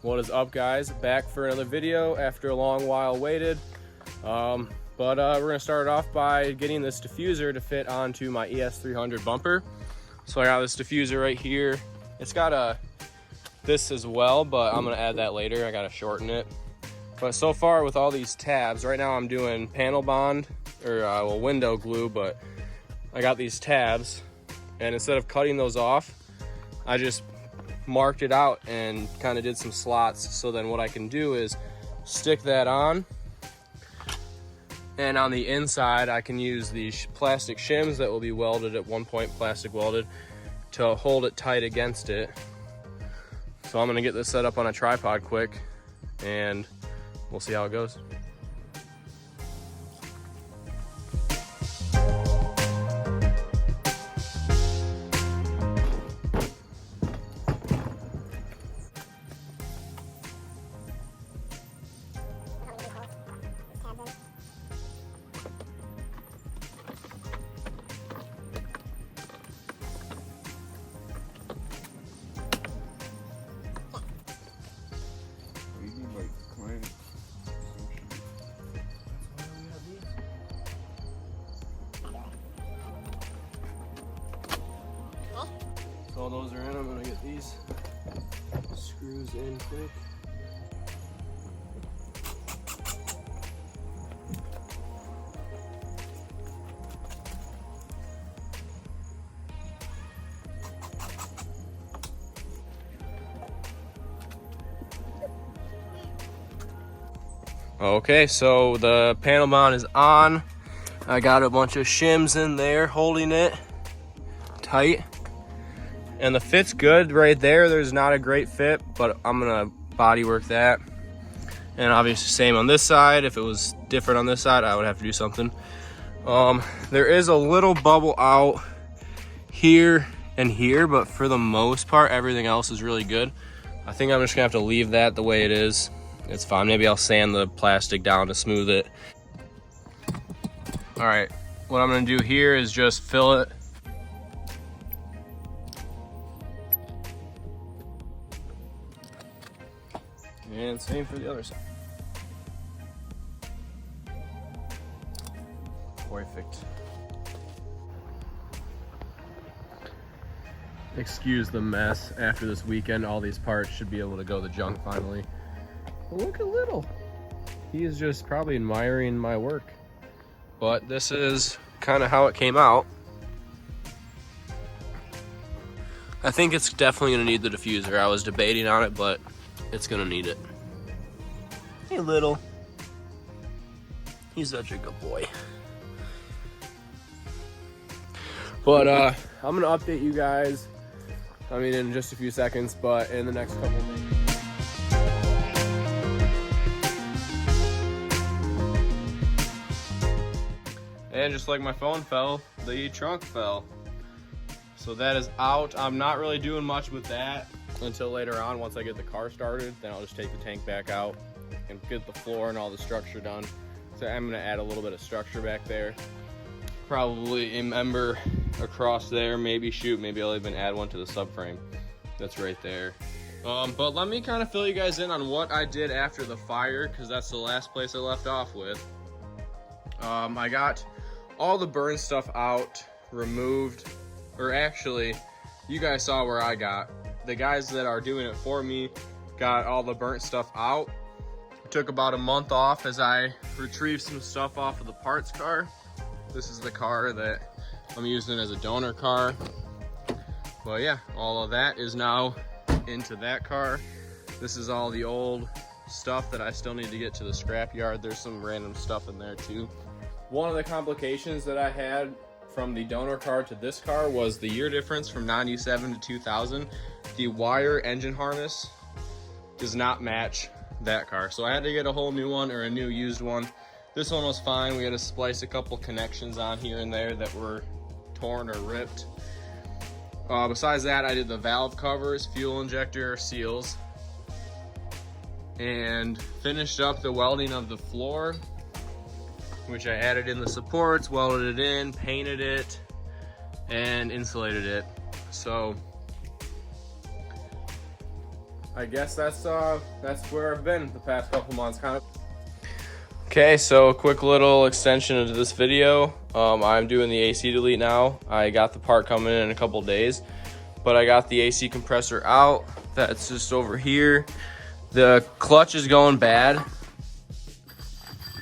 What is up, guys? Back for another video after a long while waited. We're gonna start off by getting this diffuser to fit onto my ES300 bumper. So I got this diffuser right here. It's got this as well, but I'm gonna add that later. I gotta shorten it. But so far with all these tabs, right now I'm doing panel bond, or window glue, but I got these tabs, and instead of cutting those off, I just marked it out and kind of did some slots. So then what I can do is stick that on, and on the inside I can use these plastic shims that will be welded at one point, plastic welded, to hold it tight against it. So I'm gonna get this set up on a tripod quick and we'll see how it goes. So all those are in, I'm gonna get these screws in quick. Okay, so the panel mount is on. I got a bunch of shims in there holding it tight. And the fit's good right there. There's not a great fit, but I'm gonna body work that. And obviously same on this side. If it was different on this side, I would have to do something. There is a little bubble out here and here, but for the most part, everything else is really good. I think I'm just gonna have to leave that the way it is. It's fine. Maybe I'll sand the plastic down to smooth it. All right, what I'm gonna do here is just fill it. And same for the other side. Perfect. Excuse the mess after this weekend. All these parts should be able to go to the junk finally. But look at Little. He is just probably admiring my work. But this is kind of how it came out. I think it's definitely gonna need the diffuser. I was debating on it, but it's gonna need it. Hey, Little. He's such a good boy. But I'm gonna update you guys, I mean, in just a few seconds, but in the next couple of minutes. And just like my phone fell, the trunk fell. So that is out. I'm not really doing much with that until later on. Once I get the car started, then I'll just take the tank back out and get the floor and all the structure done. So I'm gonna add a little bit of structure back there. Probably a member across there, maybe I'll even add one to the subframe that's right there. But let me kind of fill you guys in on what I did after the fire, because that's the last place I left off with. I got all the burn stuff out, removed, or actually, you guys saw where I got. The guys that are doing it for me got all the burnt stuff out. It took about a month off as I retrieved some stuff off of the parts car. This is the car that I'm using as a donor car. But yeah, all of that is now into that car. This is all the old stuff that I still need to get to the scrap yard. There's some random stuff in there too. One of the complications that I had from the donor car to this car was the year difference from 97 to 2000. The wire engine harness does not match that car. So I had to get a whole new one, or a new used one. This one was fine. We had to splice a couple connections on here and there that were torn or ripped. Besides that, I did the valve covers, fuel injector seals, and finished up the welding of the floor, which I added in the supports, welded it in, painted it, and insulated it. So I guess that's where I've been the past couple months, kind of. Okay, so a quick little extension into this video. I'm doing the AC delete now. I got the part coming in a couple days, but I got the AC compressor out. That's just over here. The clutch is going bad.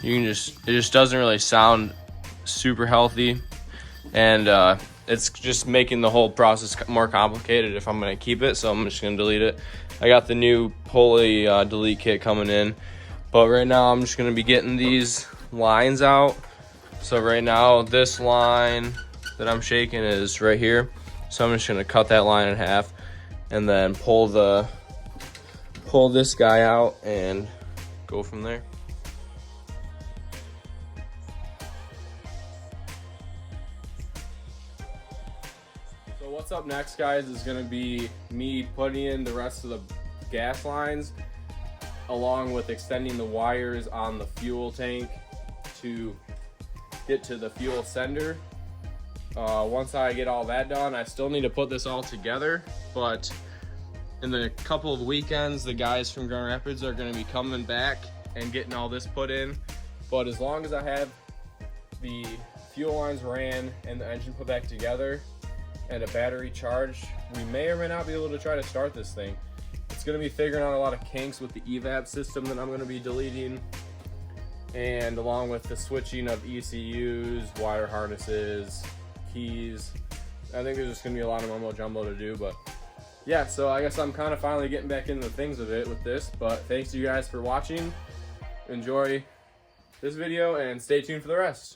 It just doesn't really sound super healthy, and it's just making the whole process more complicated if I'm gonna keep it, so I'm just gonna delete it. I got the new pulley delete kit coming in, but right now I'm just gonna be getting these lines out. So right now this line that I'm shaking is right here, so I'm just gonna cut that line in half and then pull this guy out and go from there. So what's up next, guys, is gonna be me putting in the rest of the gas lines along with extending the wires on the fuel tank to get to the fuel sender. Once I get all that done, I still need to put this all together, but in the couple of weekends, the guys from Grand Rapids are gonna be coming back and getting all this put in. But as long as I have the fuel lines ran and the engine put back together and a battery charged, we may or may not be able to try to start this thing. It's gonna be figuring out a lot of kinks with the evap system that I'm gonna be deleting, and along with the switching of ECUs, wire harnesses, keys. I think there's just gonna be a lot of mumbo jumbo to do, but yeah, so I guess I'm kind of finally getting back into the things of it with this, but thanks to you guys for watching. Enjoy this video and stay tuned for the rest.